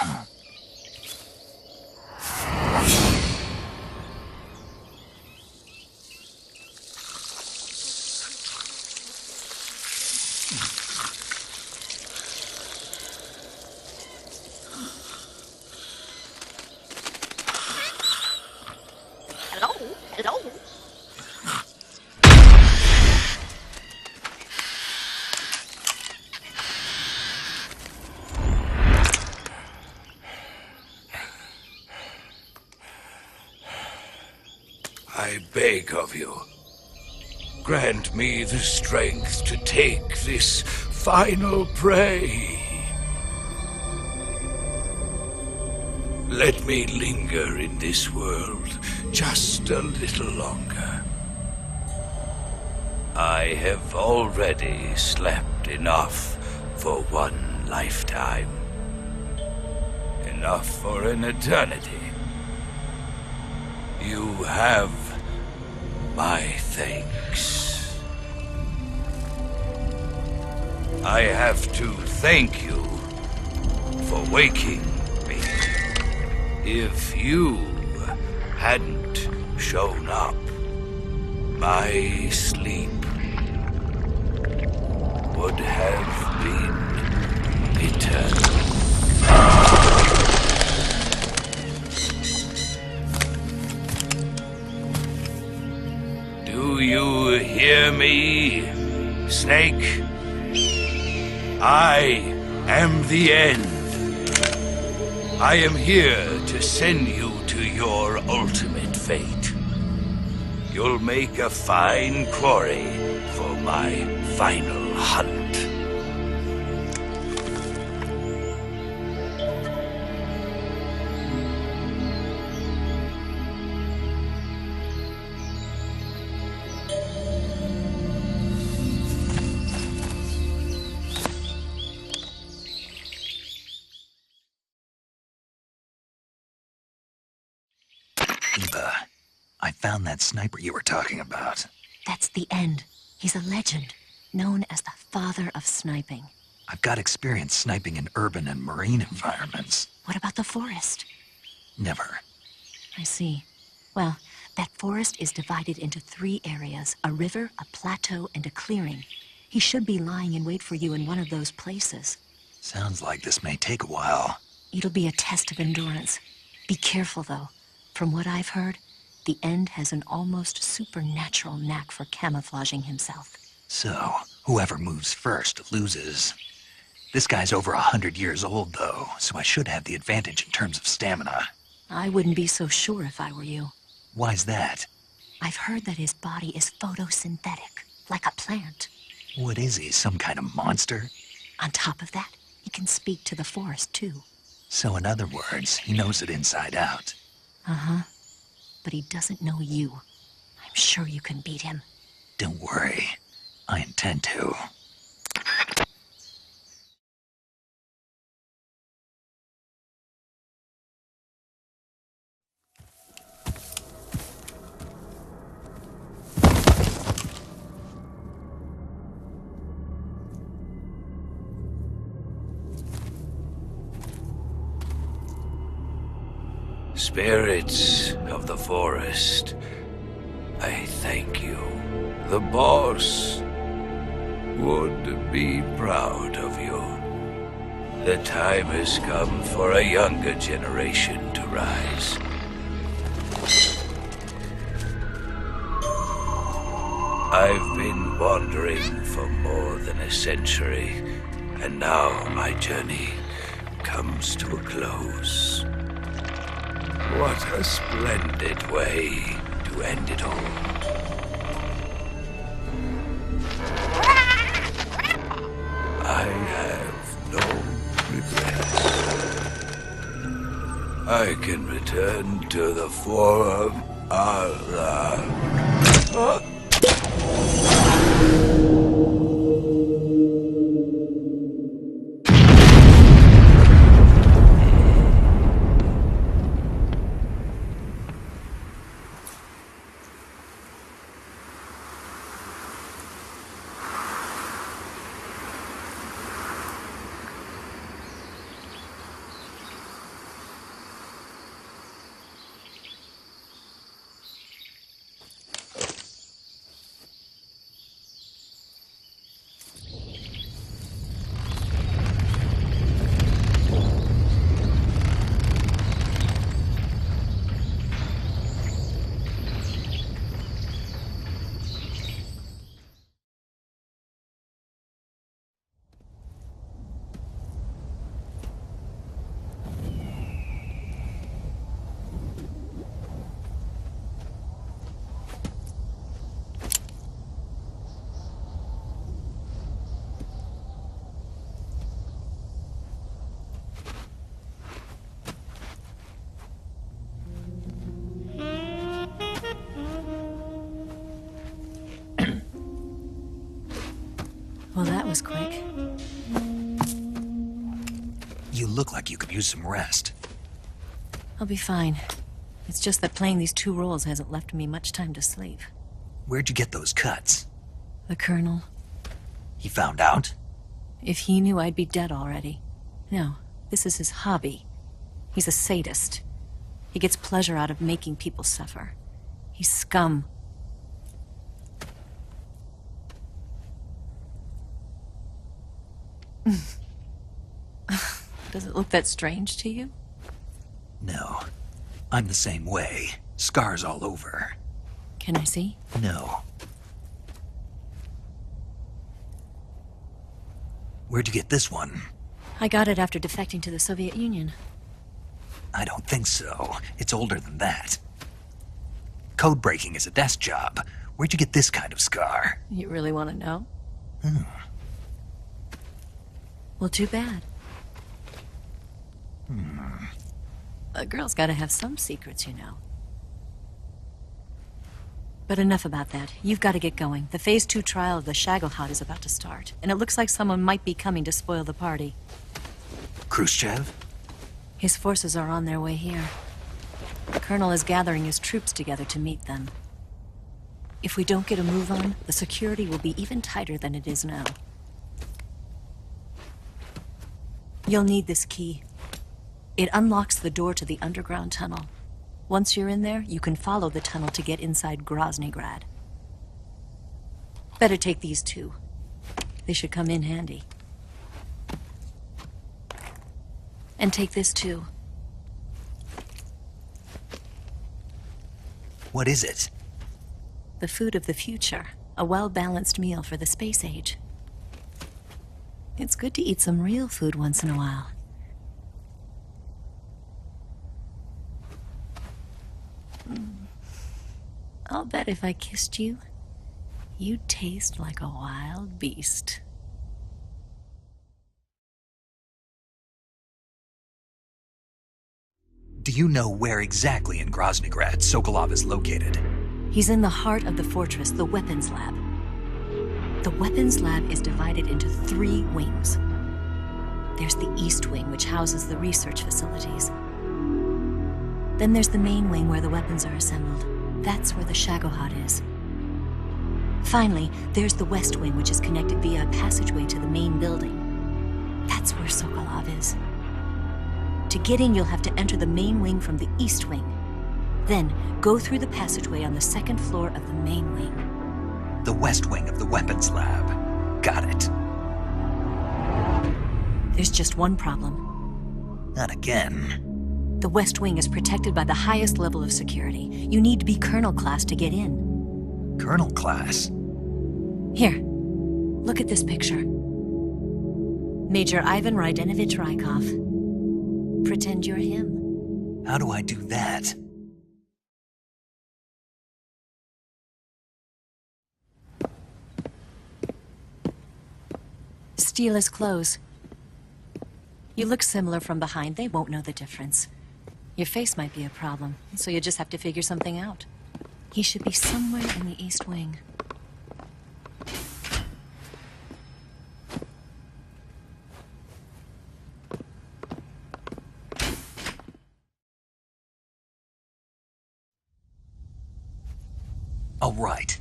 Hello? I beg of you, grant me the strength to take this final prey. Let me linger in this world just a little longer. I have already slept enough for one lifetime. Enough for an eternity. You have my thanks. I have to thank you for waking me. If you hadn't shown up, my sleep would have been eternal. Do you hear me, Snake? I am the end. I am here to send you to your ultimate fate. You'll make a fine quarry for my final hunt. Eva, I found that sniper you were talking about. That's the end. He's a legend, known as the father of sniping. I've got experience sniping in urban and marine environments. What about the forest? Never. I see. Well, that forest is divided into 3 areas, a river, a plateau, and a clearing. He should be lying in wait for you in one of those places. Sounds like this may take a while. It'll be a test of endurance. Be careful, though. From what I've heard, the End has an almost supernatural knack for camouflaging himself. So, whoever moves first loses. This guy's over 100 years old, though, so I should have the advantage in terms of stamina. I wouldn't be so sure if I were you. Why's that? I've heard that his body is photosynthetic, like a plant. What is he, some kind of monster? On top of that, he can speak to the forest, too. So in other words, he knows it inside out. Uh-huh. But he doesn't know you. I'm sure you can beat him. Don't worry. I intend to. Spirits of the forest, I thank you. The boss would be proud of you. The time has come for a younger generation to rise. I've been wandering for more than a century, and now my journey comes to a close. What a splendid way to end it all. I have no regrets. I can return to the Forum Allah. was quick. You look like you could use some rest. I'll be fine. It's just that playing these 2 roles hasn't left me much time to sleep. Where'd you get those cuts? The Colonel. He found out? If he knew, I'd be dead already. No, this is his hobby. He's a sadist. He gets pleasure out of making people suffer. He's scum. Does it look that strange to you? No. I'm the same way. Scars all over. Can I see? No. Where'd you get this one? I got it after defecting to the Soviet Union. I don't think so. It's older than that. Code breaking is a desk job. Where'd you get this kind of scar? You really want to know? Hmm. Well, too bad. A girl's gotta have some secrets, you know. But enough about that. You've got to get going. The Phase 2 trial of the Shagelhot is about to start, and it looks like someone might be coming to spoil the party. Khrushchev? His forces are on their way here. The Colonel is gathering his troops together to meet them. If we don't get a move on, the security will be even tighter than it is now. You'll need this key. It unlocks the door to the underground tunnel. Once you're in there, you can follow the tunnel to get inside Groznygrad. Better take these 2. They should come in handy. And take this too. What is it? The food of the future. A well-balanced meal for the space age. It's good to eat some real food once in a while. I'll bet if I kissed you, you'd taste like a wild beast. Do you know where exactly in Groznygrad Sokolov is located? He's in the heart of the fortress, the weapons lab. The weapons lab is divided into 3 wings. There's the East Wing, which houses the research facilities. Then there's the main wing where the weapons are assembled. That's where the Shagohod is. Finally, there's the West Wing, which is connected via a passageway to the main building. That's where Sokolov is. To get in, you'll have to enter the main wing from the East Wing. Then, go through the passageway on the 2nd floor of the main wing. The West Wing of the weapons lab. Got it. There's just one problem. Not again. The West Wing is protected by the highest level of security. You need to be Colonel class to get in. Colonel class? Here, look at this picture. Major Ivan Rydenovich Rykov. Pretend you're him. How do I do that? Steal his clothes. You look similar from behind. They won't know the difference. Your face might be a problem, so you just have to figure something out. He should be somewhere in the East Wing. All right.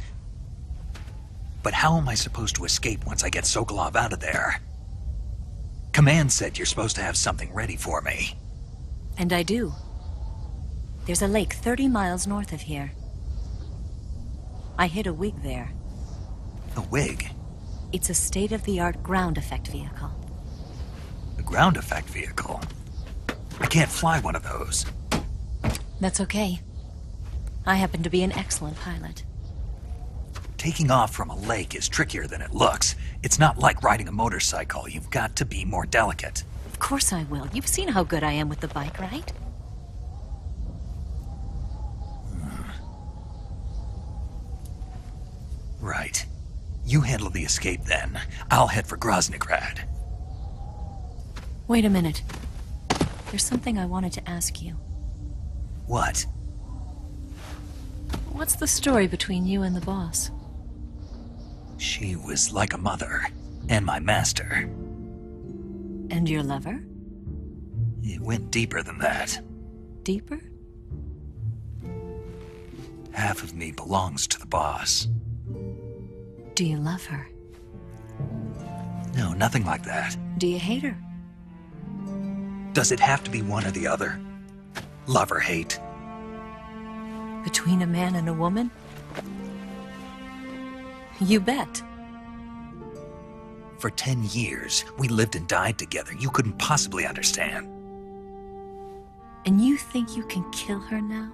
But how am I supposed to escape once I get Sokolov out of there? Command said you're supposed to have something ready for me. And I do. There's a lake 30 miles north of here. I hid a wig there. A wig? It's a state-of-the-art ground effect vehicle. A ground effect vehicle? I can't fly one of those. That's okay. I happen to be an excellent pilot. Taking off from a lake is trickier than it looks. It's not like riding a motorcycle. You've got to be more delicate. Of course I will. You've seen how good I am with the bike, right? Right. You handle the escape then. I'll head for Groznygrad. Wait a minute. There's something I wanted to ask you. What? What's the story between you and the boss? She was like a mother. And my master. And your lover? It went deeper than that. Deeper? Half of me belongs to the boss. Do you love her? No, nothing like that. Do you hate her? Does it have to be one or the other? Love or hate? Between a man and a woman? You bet. For 10 years, we lived and died together. You couldn't possibly understand. And you think you can kill her now?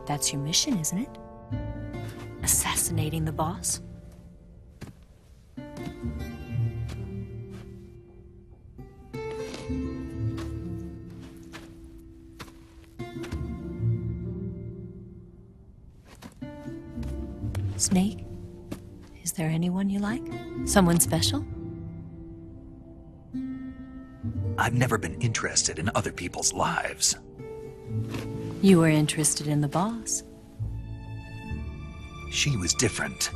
That's your mission, isn't it? Assassinating the boss? Snake? Is there anyone you like? Someone special? I've never been interested in other people's lives. You were interested in the boss. She was different.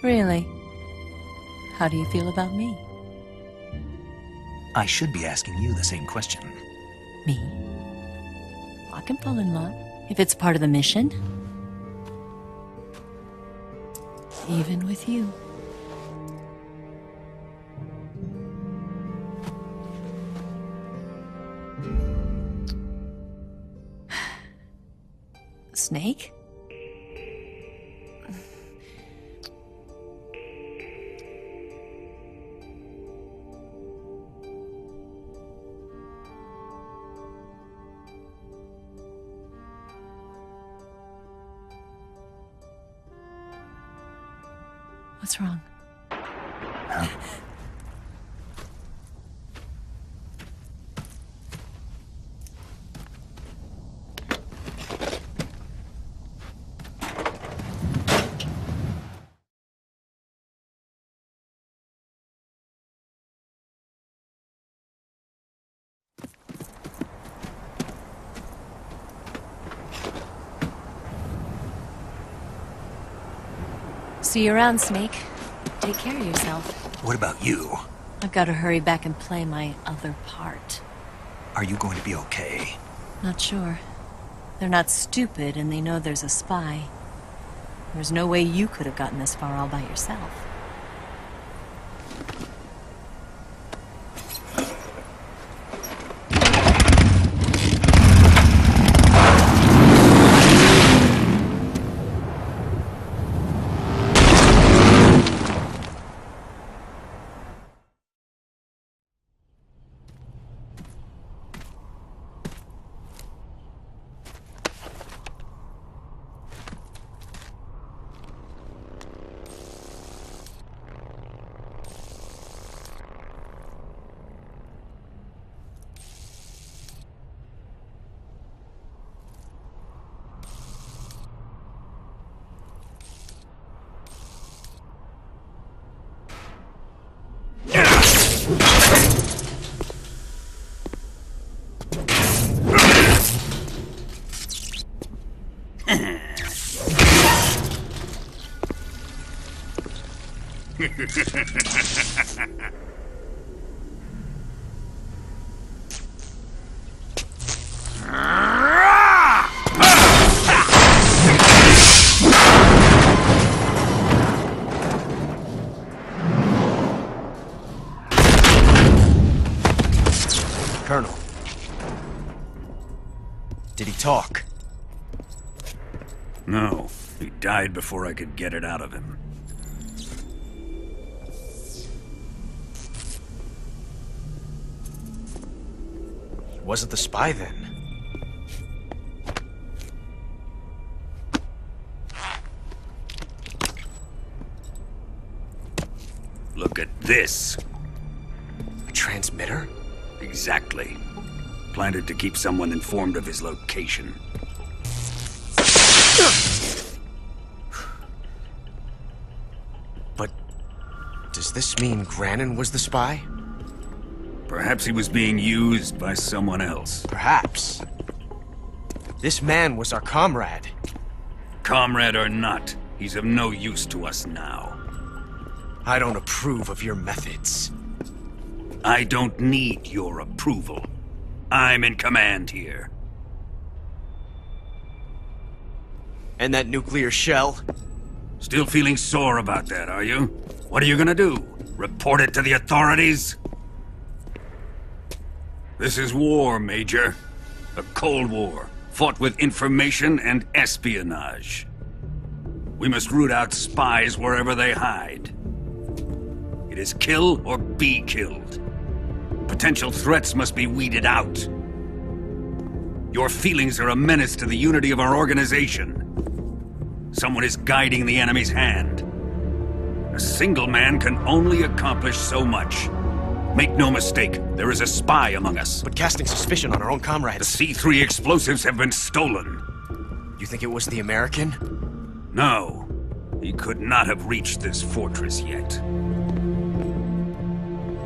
Really? How do you feel about me? I should be asking you the same question. Me? I can fall in love if it's part of the mission. Even with you. Snake? What's wrong? See you around, Snake. Take care of yourself. What about you? I've got to hurry back and play my other part. Are you going to be okay? Not sure. They're not stupid, and they know there's a spy. There's no way you could have gotten this far all by yourself. Colonel. Did he talk? No, he died before I could get it out of him. He wasn't the spy then. Look at this. A transmitter? Exactly. Planted to keep someone informed of his location. But does this mean Granin was the spy? Perhaps he was being used by someone else. Perhaps. This man was our comrade. Comrade or not, He's of no use to us now. I don't approve of your methods. I don't need your approval. I'm in command here. And that nuclear shell? Still feeling sore about that, are you? What are you gonna do? Report it to the authorities? This is war, Major. A Cold War, fought with information and espionage. We must root out spies wherever they hide. It is kill or be killed. Potential threats must be weeded out. Your feelings are a menace to the unity of our organization. Someone is guiding the enemy's hand. A single man can only accomplish so much. Make no mistake, there is a spy among us. But casting suspicion on our own The comrades. C3 explosives have been stolen. You think it was the American? No, he could not have reached this fortress yet.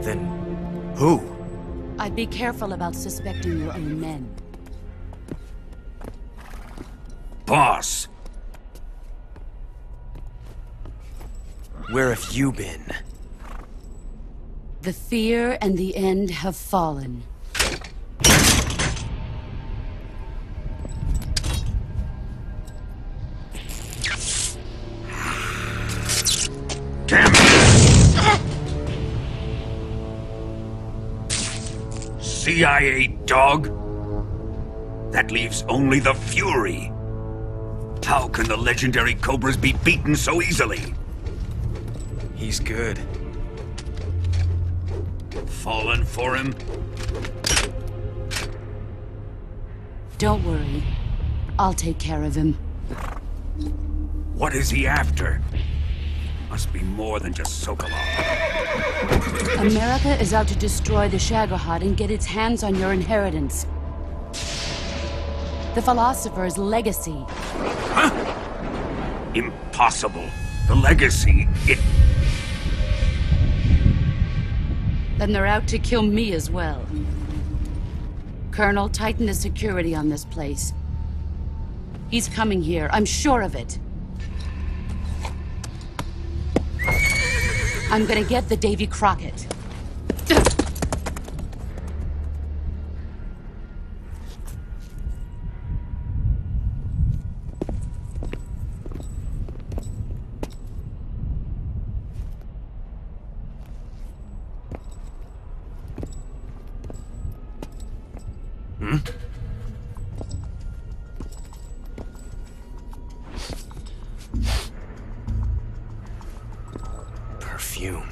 Then who? I'd be careful about suspecting your own men. Boss, Where have you been? The fear and the end have fallen. damn it! CIA dog? That leaves only the Fury. How can the legendary Cobras be beaten so easily? He's good. Fallen for him? Don't worry. I'll take care of him. What is he after? Must be more than just Sokolov. America is out to destroy the Shagohod and get its hands on your inheritance. The Philosopher's legacy. Impossible. The legacy, Then they're out to kill me as well. Colonel, tighten the security on this place. He's coming here, I'm sure of it. I'm gonna get the Davy Crockett. Perfume.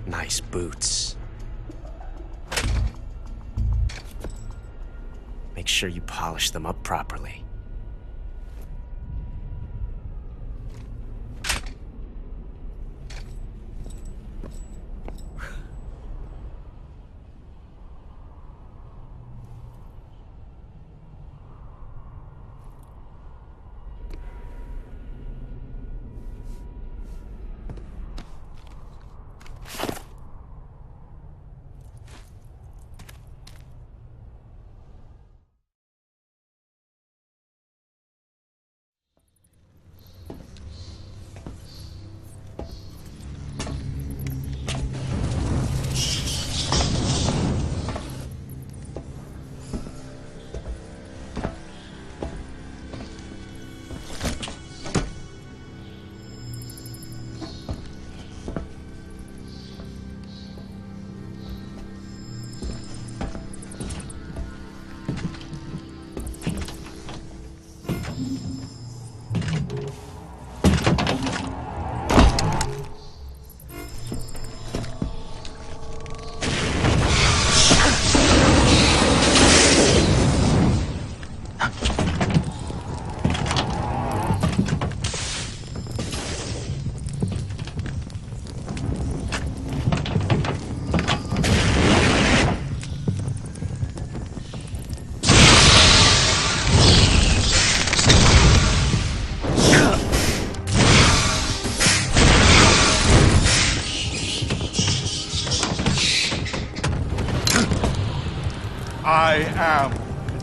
Nice boots. Make sure you polish them up properly.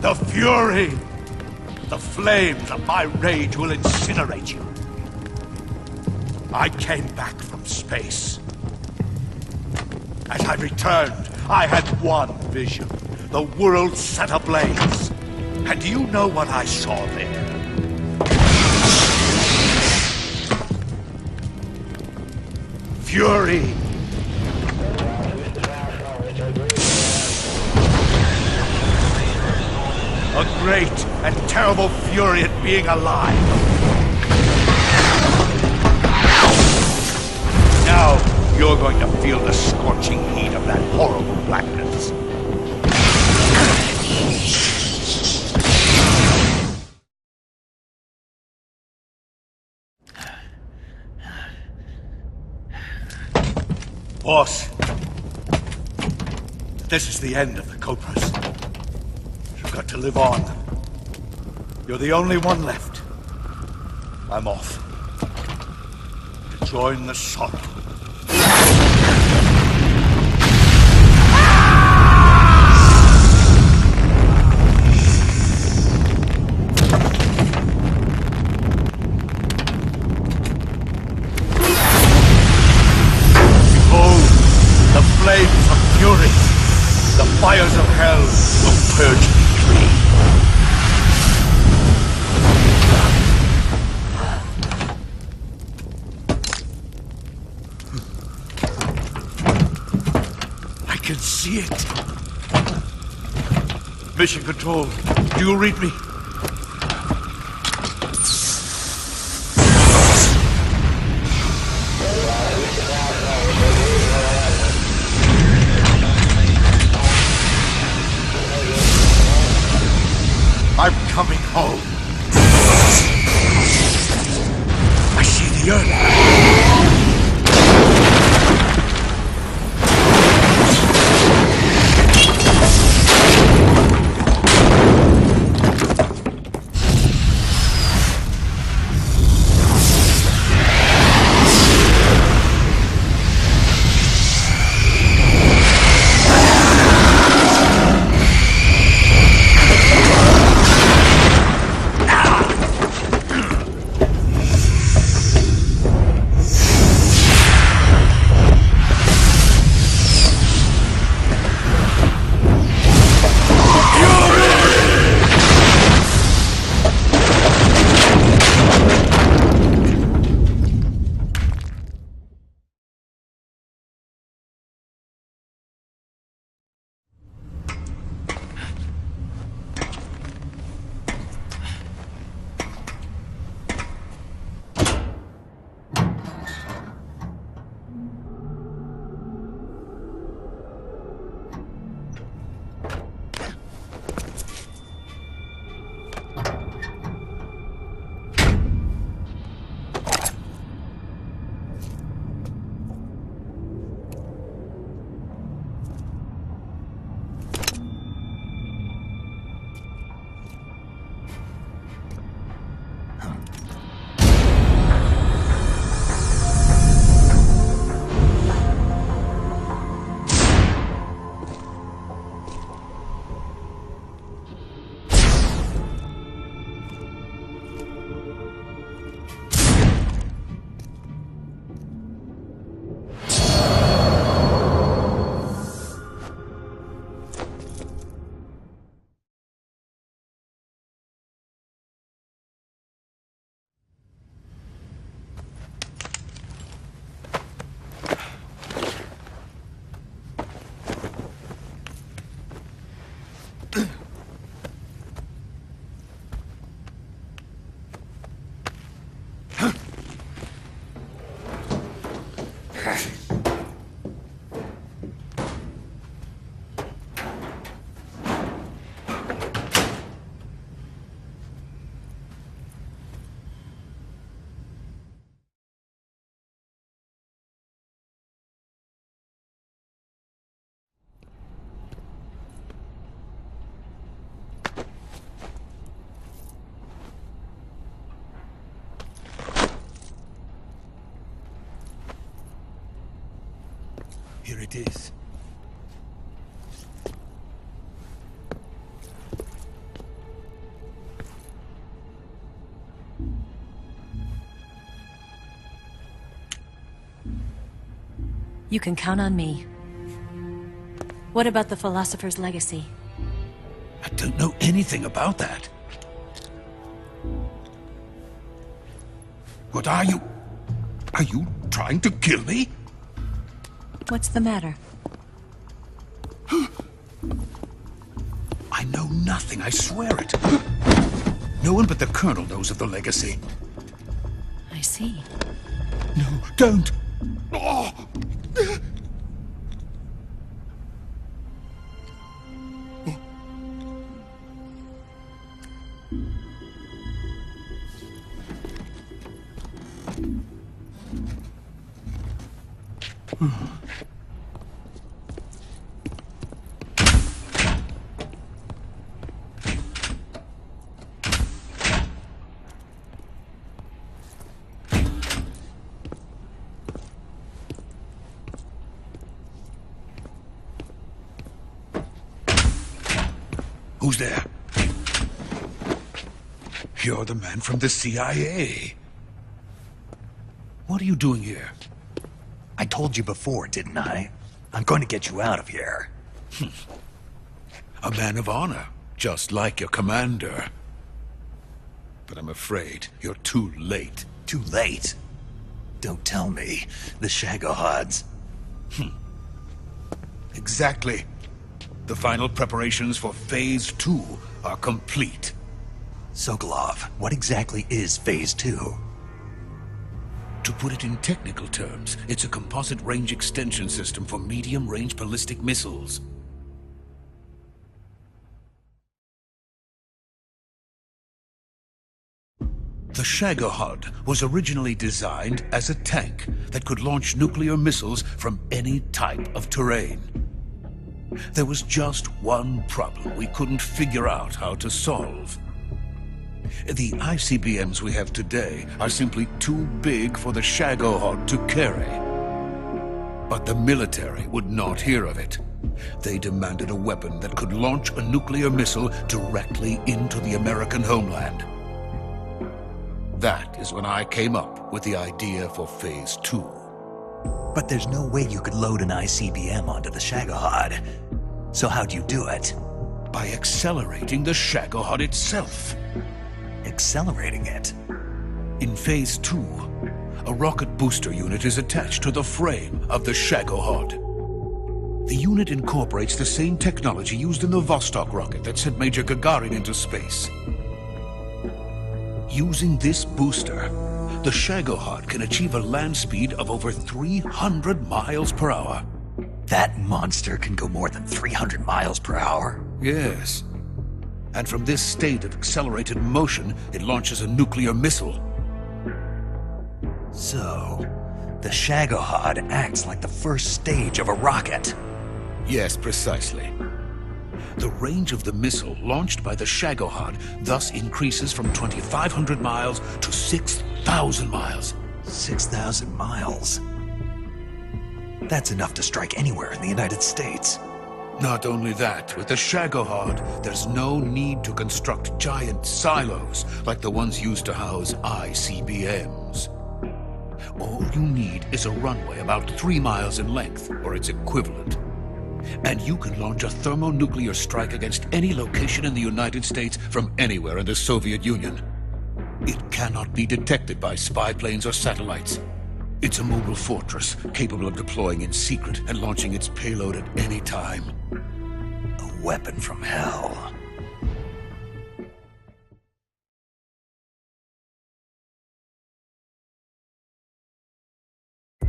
The fury! The flames of my rage will incinerate you. I came back from space. As I returned, I had one vision. The world set ablaze. And do you know what I saw there? Fury! A great and terrible fury at being alive. Now, you're going to feel the scorching heat of that horrible blackness. Boss, this is the end of the Cobras. You've got to live on. You're the only one left. I'm off. To join the sorrow. Behold, the flames of fury. The fires of hell will purge me clean. I can see it. Mission Control, do you read me? I'm coming home. I see the earth. Here it is. You can count on me. What about the Philosopher's Legacy? I don't know anything about that. What are you? Are you trying to kill me? What's the matter? I know nothing, I swear it. No one but the Colonel knows of the Legacy. I see. No, don't! Oh. Who's there? You're the man from the CIA. What are you doing here? I told you before, didn't I? I'm going to get you out of here. A man of honor, just like your commander. But I'm afraid you're too late. Too late? Don't tell me. The Shagohods. Exactly. The final preparations for Phase 2 are complete. Sokolov, what exactly is Phase 2? To put it in technical terms, it's a composite range extension system for medium-range ballistic missiles. The Shagohod was originally designed as a tank that could launch nuclear missiles from any type of terrain. There was just one problem we couldn't figure out how to solve. The ICBMs we have today are simply too big for the Shagohod to carry. But the military would not hear of it. They demanded a weapon that could launch a nuclear missile directly into the American homeland. That is when I came up with the idea for Phase 2. But there's no way you could load an ICBM onto the Shagohod. So how'd you do it? By accelerating the Shagohod itself. Accelerating it? In Phase 2, a rocket booster unit is attached to the frame of the Shagohod. The unit incorporates the same technology used in the Vostok rocket that sent Major Gagarin into space. Using this booster, the Shagohod can achieve a land speed of over 300 miles per hour. That monster can go more than 300 miles per hour? Yes. And from this state of accelerated motion, it launches a nuclear missile. So, the Shagohod acts like the first stage of a rocket. Yes, precisely. The range of the missile launched by the Shagohod thus increases from 2,500 miles to 6,000 miles. 6,000 miles? That's enough to strike anywhere in the United States. Not only that, with the Shagohod, there's no need to construct giant silos like the ones used to house ICBMs. All you need is a runway about 3 miles in length, or its equivalent. And you can launch a thermonuclear strike against any location in the United States from anywhere in the Soviet Union. It cannot be detected by spy planes or satellites. It's a mobile fortress, capable of deploying in secret and launching its payload at any time. A weapon from hell.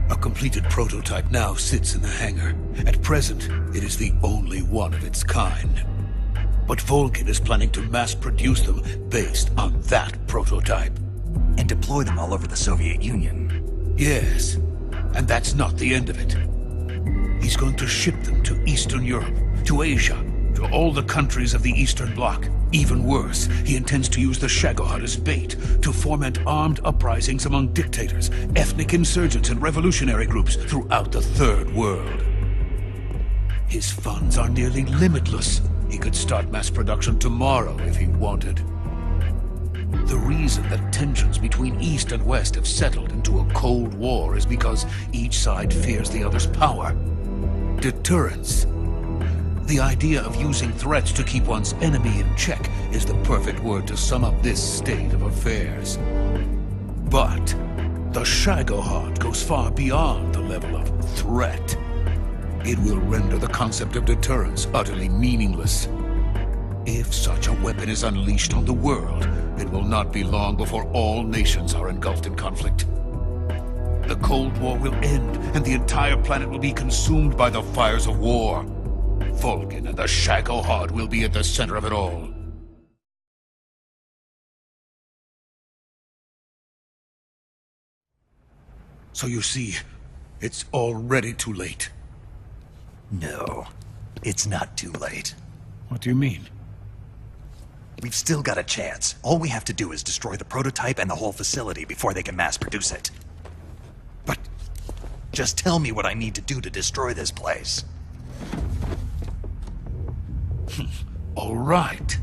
A completed prototype now sits in the hangar. At present, it is the only one of its kind. But Volgin is planning to mass-produce them based on that prototype. And deploy them all over the Soviet Union. Yes, and that's not the end of it. He's going to ship them to Eastern Europe, to Asia, to all the countries of the Eastern Bloc. Even worse, he intends to use the Shagohod as bait to foment armed uprisings among dictators, ethnic insurgents, and revolutionary groups throughout the Third World. His funds are nearly limitless. He could start mass production tomorrow if he wanted. The reason reason that tensions between East and West have settled into a Cold War is because each side fears the other's power. Deterrence. The idea of using threats to keep one's enemy in check is the perfect word to sum up this state of affairs. But the Shagohod goes far beyond the level of threat. It will render the concept of deterrence utterly meaningless. If such a weapon is unleashed on the world, it will not be long before all nations are engulfed in conflict. The Cold War will end, and the entire planet will be consumed by the fires of war. Vulcan and the Shagohod will be at the center of it all. So you see, it's already too late. No, it's not too late. What do you mean? We've still got a chance. All we have to do is destroy the prototype and the whole facility before they can mass produce it. But just tell me what I need to do to destroy this place. all right.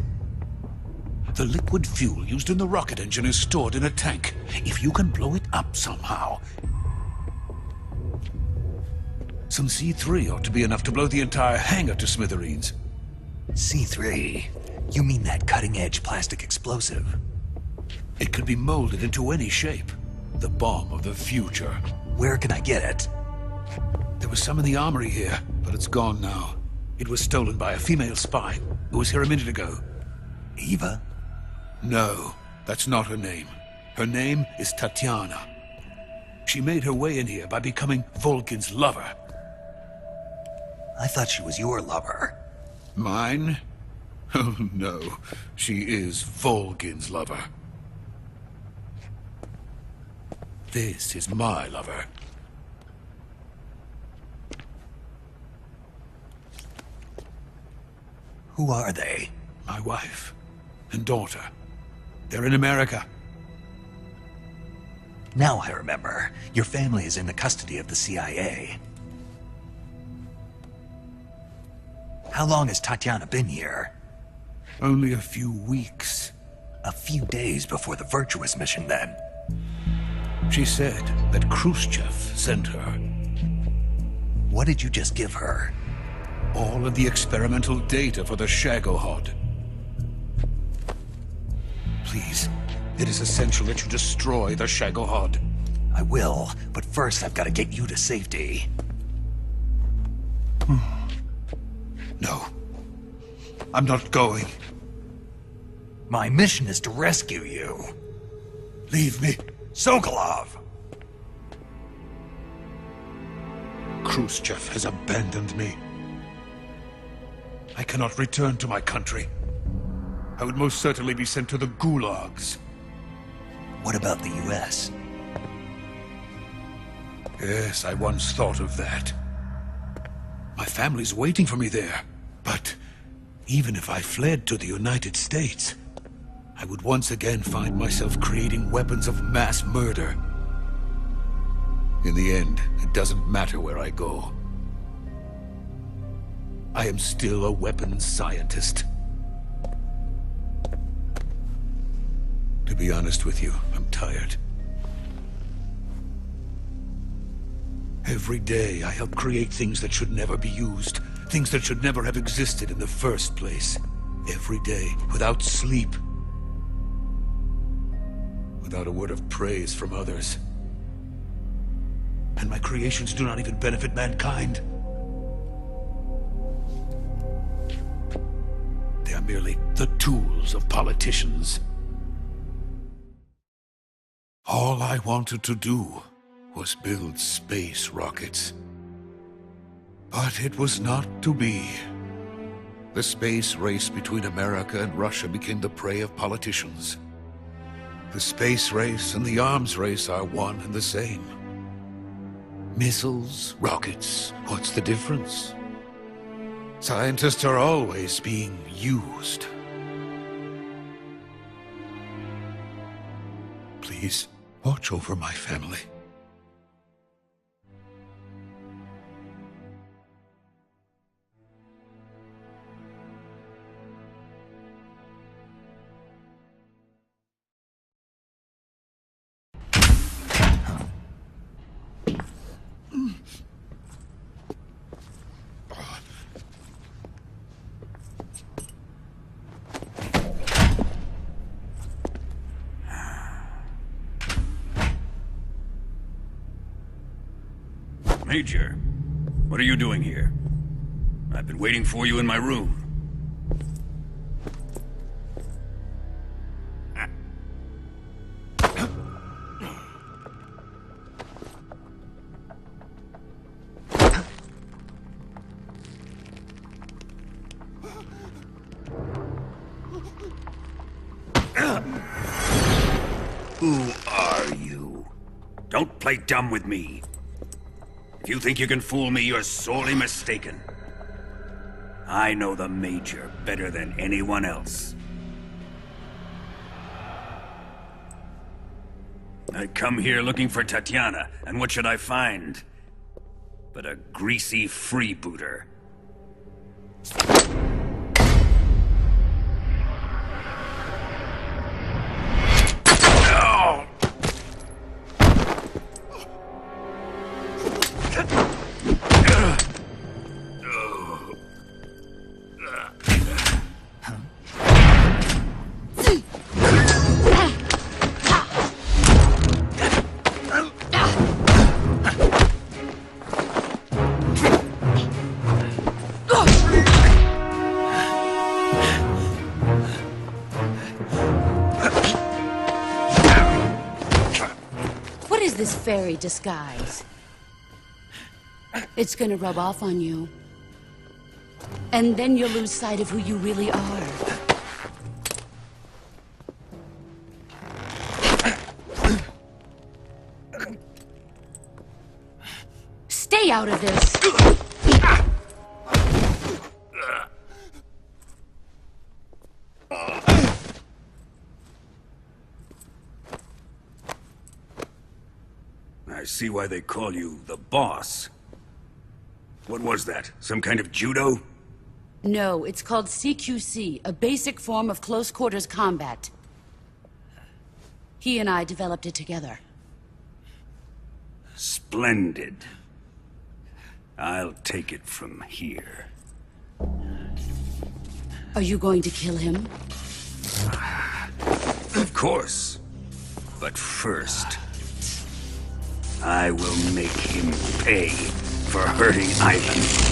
The liquid fuel used in the rocket engine is stored in a tank. If you can blow it up somehow... Some C3 ought to be enough to blow the entire hangar to smithereens. C3? You mean that cutting-edge plastic explosive? It could be molded into any shape. The bomb of the future. Where can I get it? There was some in the armory here, but it's gone now. It was stolen by a female spy who was here a minute ago. Eva? No, that's not her name. Her name is Tatiana. She made her way in here by becoming Vulcan's lover. I thought she was your lover. Mine? Oh no, she is Vulcan's lover. This is my lover. Who are they? My wife and daughter. They're in America. Now I remember. Your family is in the custody of the CIA. How long has Tatiana been here? Only a few weeks. A few days before the Virtuous mission, then. She said that Khrushchev sent her. What did you just give her? All of the experimental data for the Shagohod. Please, it is essential that you destroy the Shagohod. I will, but first I've got to get you to safety. No. I'm not going. My mission is to rescue you. Leave me. Sokolov! Khrushchev has abandoned me. I cannot return to my country. I would most certainly be sent to the gulags. What about the US? Yes, I once thought of that. My family's waiting for me there. But even if I fled to the United States, I would once again find myself creating weapons of mass murder. In the end, it doesn't matter where I go. I am still a weapons scientist. To be honest with you, I'm tired. Every day, I help create things that should never be used. Things that should never have existed in the first place. Every day, without sleep. Without a word of praise from others. And my creations do not even benefit mankind. They are merely the tools of politicians. All I wanted to do was build space rockets. But it was not to be. The space race between America and Russia became the prey of politicians. The space race and the arms race are one and the same. Missiles, rockets, what's the difference? Scientists are always being used. Please, watch over my family. Major, what are you doing here? I've been waiting for you in my room. Who are you? Don't play dumb with me. If you think you can fool me, you're sorely mistaken. I know the Major better than anyone else. I come here looking for Tatiana, and what should I find? But a greasy freebooter. This fairy disguise. It's gonna rub off on you. And then you'll lose sight of who you really are. Stay out of this! I see why they call you the boss. What was that? Some kind of judo? No, it's called CQC, a basic form of close quarters combat. He and I developed it together. Splendid. I'll take it from here. Are you going to kill him? Of course. But first, I will make him pay for hurting Ivan.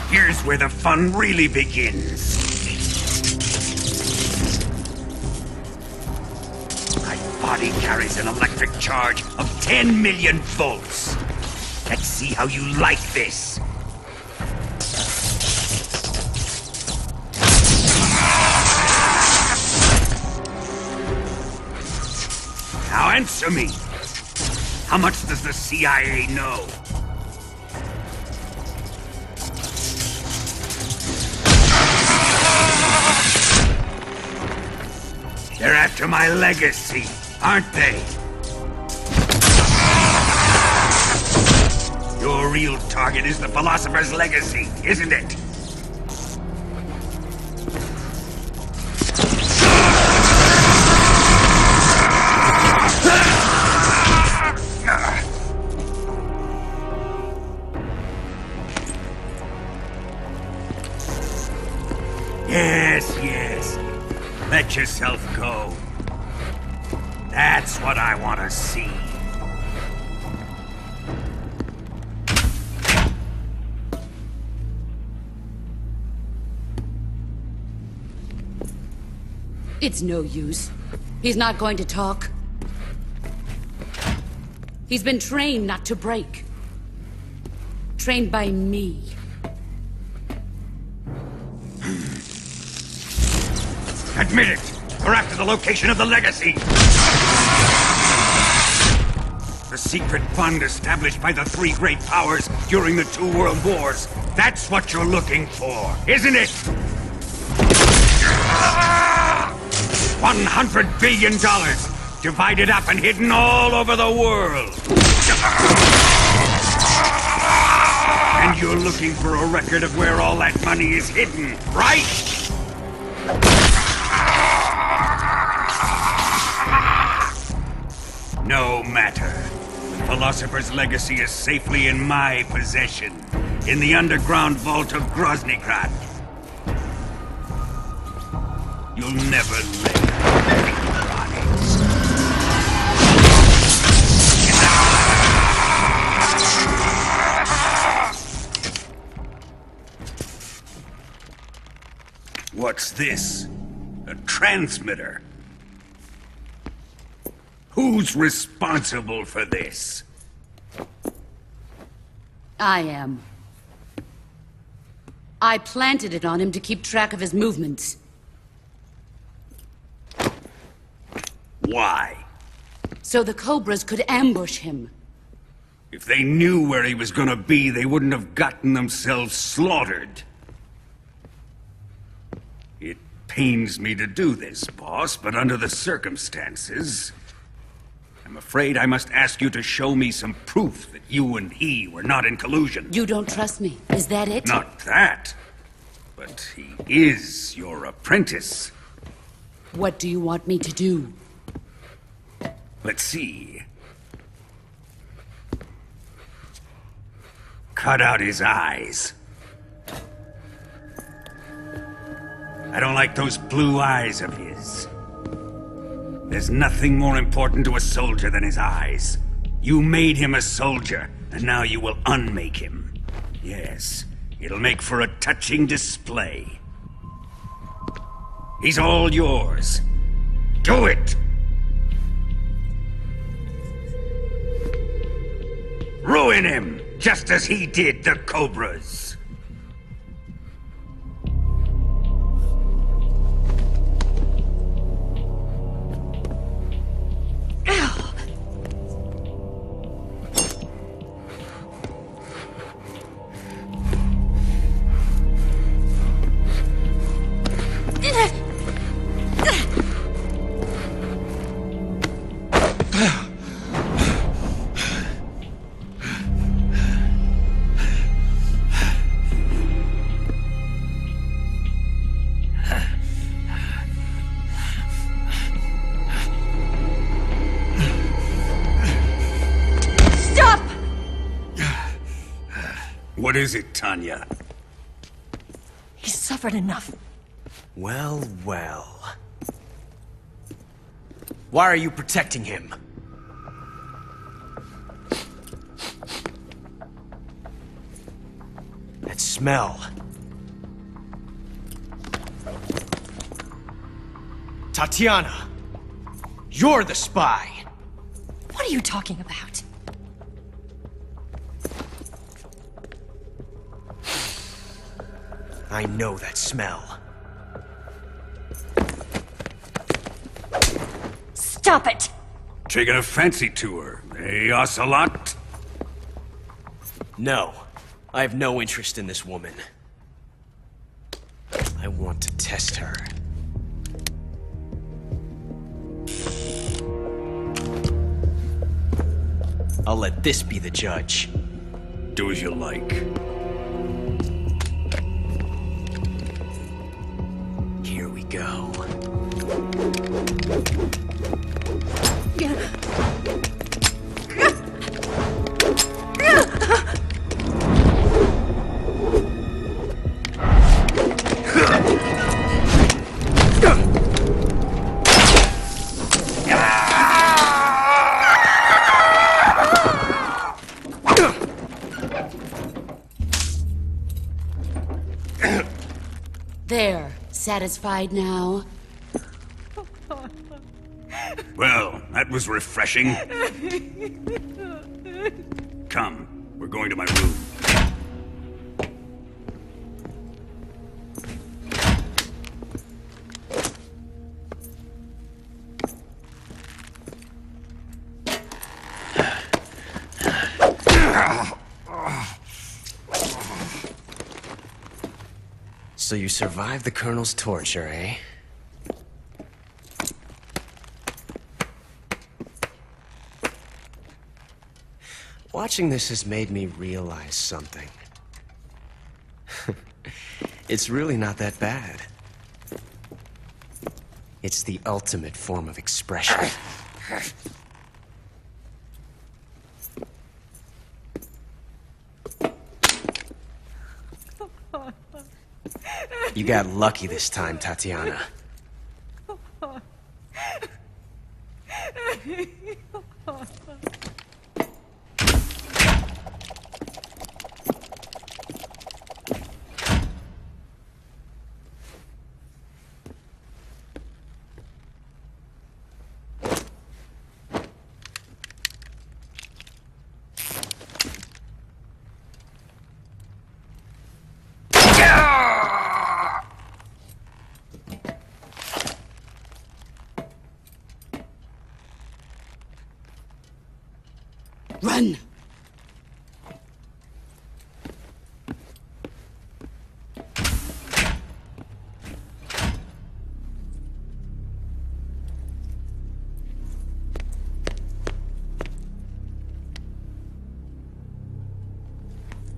Here's where the fun really begins. My body carries an electric charge of 10 million volts. Let's see how you like this. Answer me! How much does the CIA know? They're after my legacy, aren't they? Your real target is the Philosopher's legacy, isn't it? Yes. Let yourself go. That's what I want to see. It's no use. He's not going to talk. He's been trained not to break. Trained by me. Admit it! We're after the location of the legacy! The secret fund established by the three great powers during the 2 world wars. That's what you're looking for, isn't it? $100 billion, divided up and hidden all over the world. And you're looking for a record of where all that money is hidden, right? No matter. The Philosopher's legacy is safely in my possession, in the underground vault of Groznygrad. You'll never live on it. What's this? A transmitter? Who's responsible for this? I am. I planted it on him to keep track of his movements. Why? So the Cobras could ambush him. If they knew where he was gonna be, they wouldn't have gotten themselves slaughtered. It pains me to do this, boss, but under the circumstances, I'm afraid I must ask you to show me some proof that you and he were not in collusion. You don't trust me, is that it? Not that, but he is your apprentice. What do you want me to do? Let's see. Cut out his eyes. I don't like those blue eyes of his. There's nothing more important to a soldier than his eyes. You made him a soldier, and now you will unmake him. Yes, it'll make for a touching display. He's all yours. Do it! Ruin him, just as he did the Cobras. What is it, Tanya? He's suffered enough. Well, well. Why are you protecting him? That smell. Tatiana! You're the spy! What are you talking about? I know that smell. Stop it! taking a fancy to her, eh, Ocelot? No. I have no interest in this woman. I want to test her. I'll let this be the judge. Do as you like. Here we go. There. Satisfied now? Well, that was refreshing. Come, we're going to my room. So you survived the Colonel's torture, eh? Watching this has made me realize something. It's really not that bad. It's the ultimate form of expression. You got lucky this time, Tatiana. Run!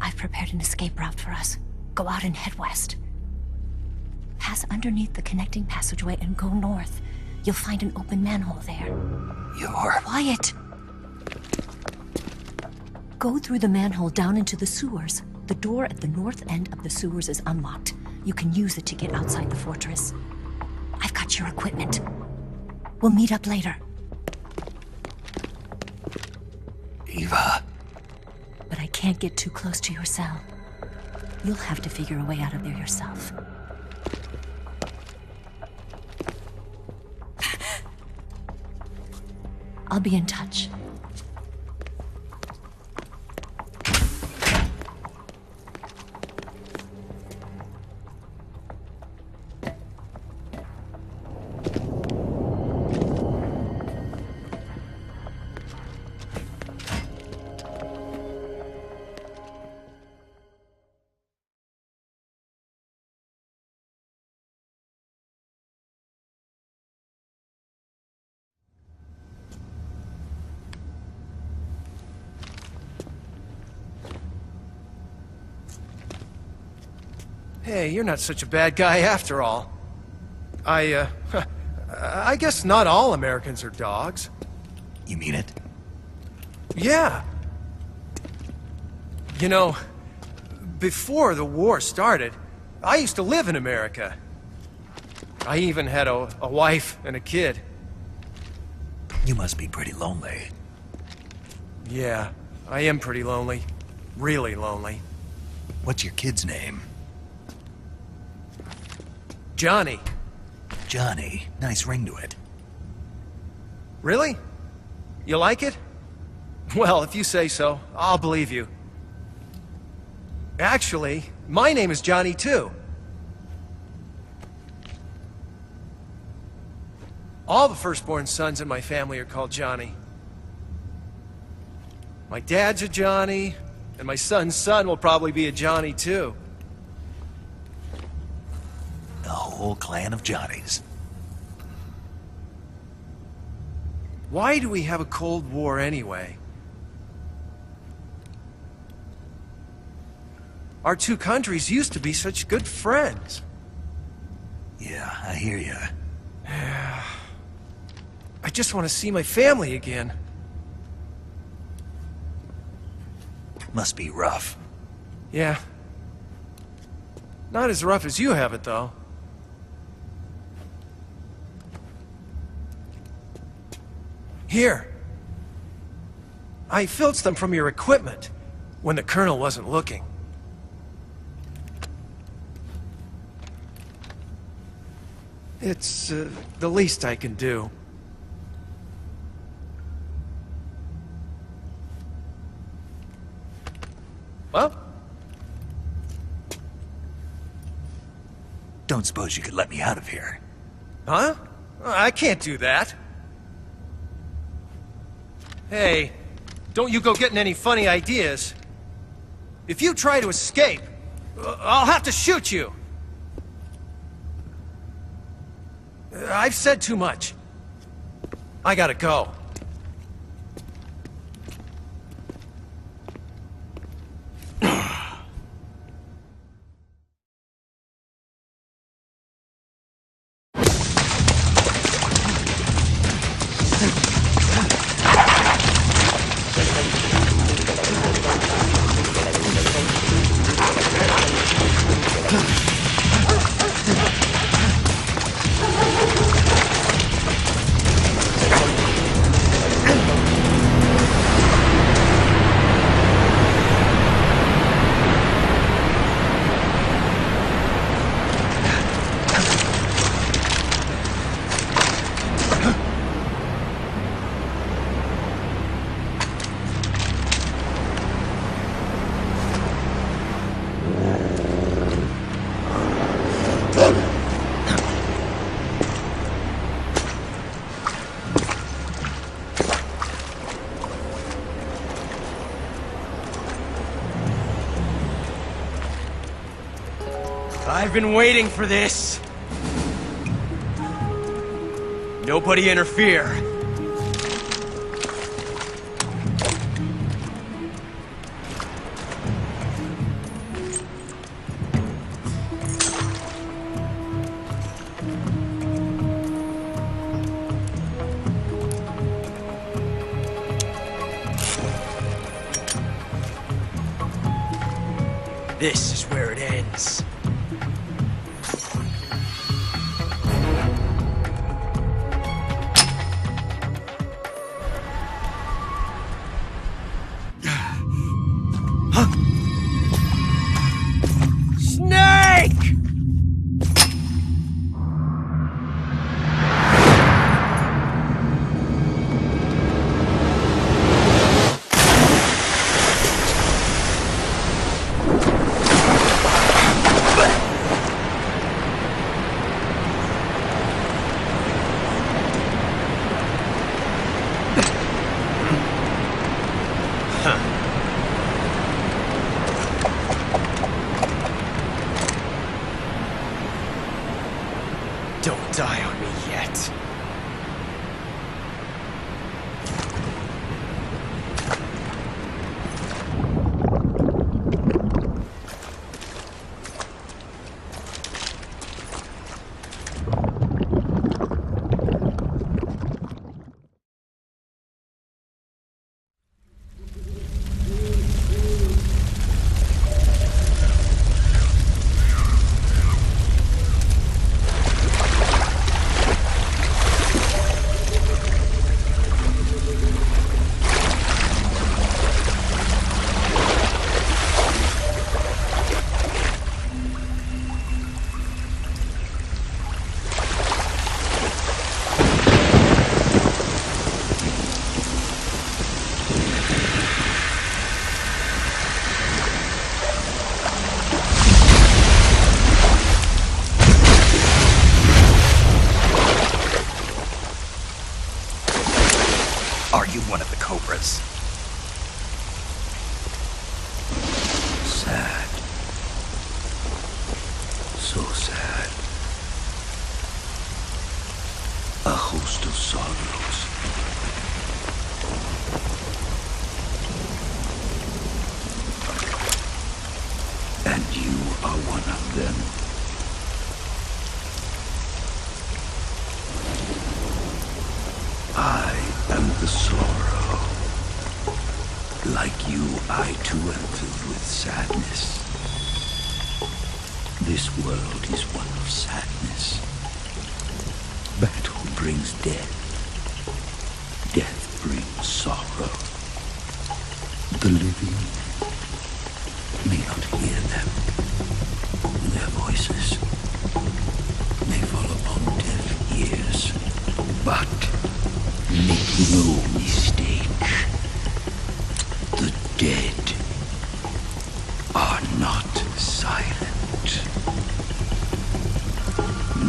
I've prepared an escape route for us. Go out and head west. Pass underneath the connecting passageway and go north. You'll find an open manhole there. You're... Quiet! Go through the manhole down into the sewers. The door at the north end of the sewers is unlocked. You can use it to get outside the fortress. I've got your equipment. We'll meet up later. Eva. But I can't get too close to your cell. You'll have to figure a way out of there yourself. I'll be in touch. Hey, you're not such a bad guy after all. I guess not all Americans are dogs. You mean it? Yeah. You know, before the war started, I used to live in America. I even had a wife and a kid. You must be pretty lonely. Yeah, I am pretty lonely. Really lonely. What's your kid's name? Johnny. Johnny. Nice ring to it. Really? You like it? Well, if you say so, I'll believe you. Actually, my name is Johnny too. All the firstborn sons in my family are called Johnny. My dad's a Johnny, and my son's son will probably be a Johnny too. A whole clan of Johnnies. Why do we have a Cold War anyway? Our two countries used to be such good friends. Yeah, I hear you. I just want to see my family again. Must be rough. Yeah. Not as rough as you have it, though. Here. I filched them from your equipment when the Colonel wasn't looking. It's the least I can do. Well? Don't suppose you could let me out of here? Huh? I can't do that. Hey, don't you go getting any funny ideas. If you try to escape, I'll have to shoot you. I've said too much. I gotta go. I've been waiting for this. Nobody interfere. This is where it ends. Don't die on me yet. Are you one of the Cobras? sad. So sad. A host of sorrows. And you are one of them. I am the sorrow. Like you, I too am filled with sadness. This world is one of sadness. Battle brings death. Death brings sorrow. The living may not hear them. Their voices may fall upon deaf ears. But make no mistake. The dead are not silent.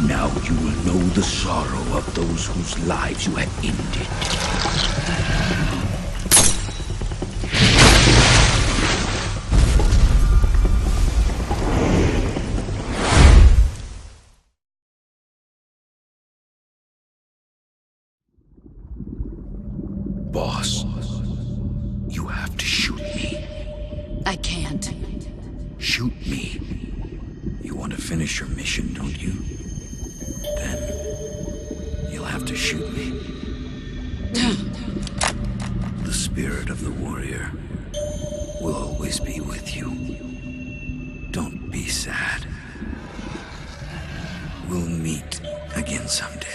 Now you will know the sorrow of those whose lives you have ended. Boss, you have to shoot me. I can't. Shoot me. You want to finish your mission, don't you? Then you'll have to shoot me. The spirit of the warrior will always be with you. Don't be sad. We'll meet again someday.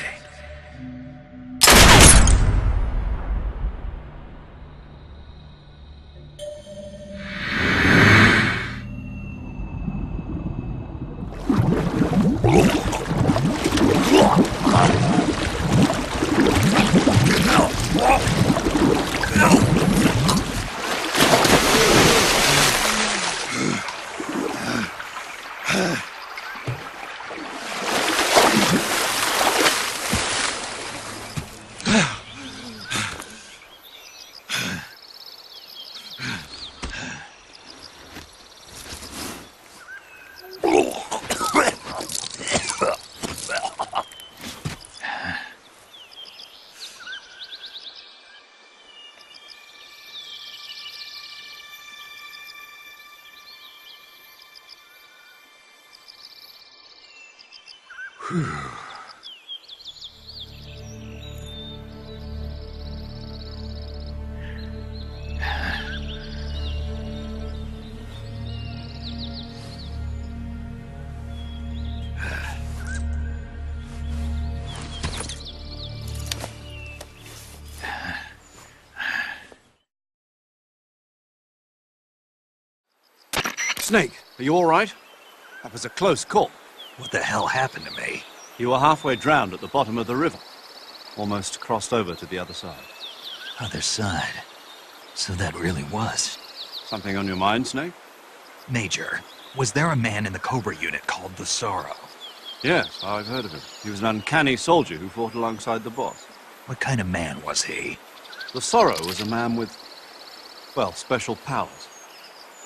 Snake, are you all right? That was a close call. What the hell happened to me? You were halfway drowned at the bottom of the river. Almost crossed over to the other side. Other side? So that really was. Something on your mind, Snake? Major, was there a man in the Cobra unit called the Sorrow? Yes, I've heard of him. He was an uncanny soldier who fought alongside the boss. What kind of man was he? The Sorrow was a man with, well, special powers.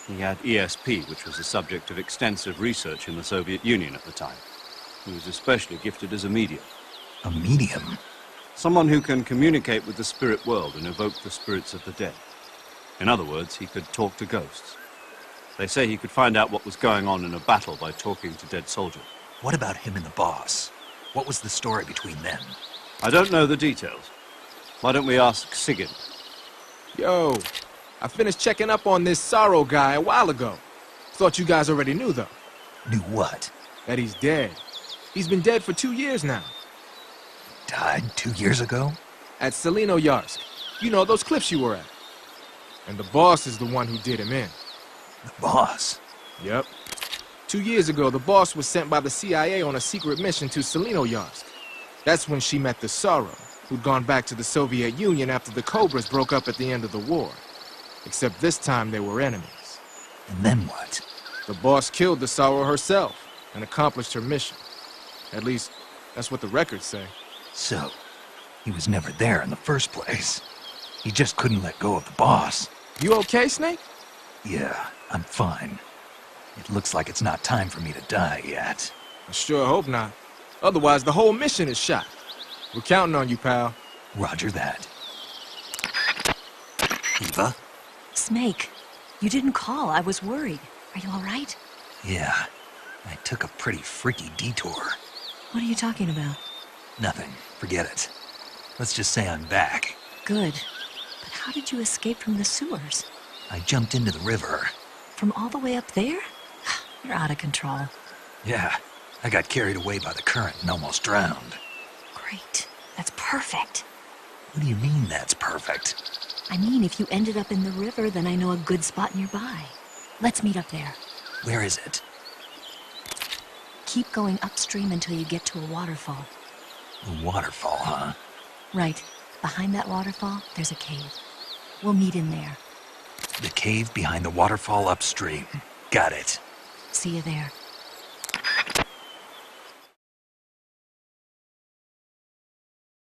He had ESP, which was the subject of extensive research in the Soviet Union at the time. He was especially gifted as a medium. A medium? Someone who can communicate with the spirit world and evoke the spirits of the dead. In other words, he could talk to ghosts. They say he could find out what was going on in a battle by talking to dead soldiers. What about him and the boss? What was the story between them? I don't know the details. Why don't we ask Sigyn? Yo, I finished checking up on this Sorrow guy a while ago. Thought you guys already knew, though. Knew what? That he's dead. He's been dead for 2 years now. Died 2 years ago? At Selino-Yarsk. You know, those cliffs you were at. And the boss is the one who did him in. The boss? Yep. 2 years ago, the boss was sent by the CIA on a secret mission to Selino-Yarsk. That's when she met the Sorrow, who'd gone back to the Soviet Union after the Cobras broke up at the end of the war. Except this time they were enemies. And then what? The boss killed the Sorrow herself and accomplished her mission. At least, that's what the records say. So, he was never there in the first place. He just couldn't let go of the boss. You okay, Snake? Yeah, I'm fine. It looks like it's not time for me to die yet. I sure hope not. Otherwise, the whole mission is shot. We're counting on you, pal. Roger that. Eva? Snake, you didn't call. I was worried. Are you all right? Yeah. I took a pretty freaky detour. What are you talking about? Nothing. Forget it. Let's just say I'm back. Good. But how did you escape from the sewers? I jumped into the river. From all the way up there? You're out of control. Yeah. I got carried away by the current and almost drowned. Great. That's perfect. What do you mean that's perfect? I mean, if you ended up in the river, then I know a good spot nearby. Let's meet up there. Where is it? Keep going upstream until you get to a waterfall. A waterfall, huh? Right. Behind that waterfall, there's a cave. We'll meet in there. The cave behind the waterfall upstream. Got it. See you there.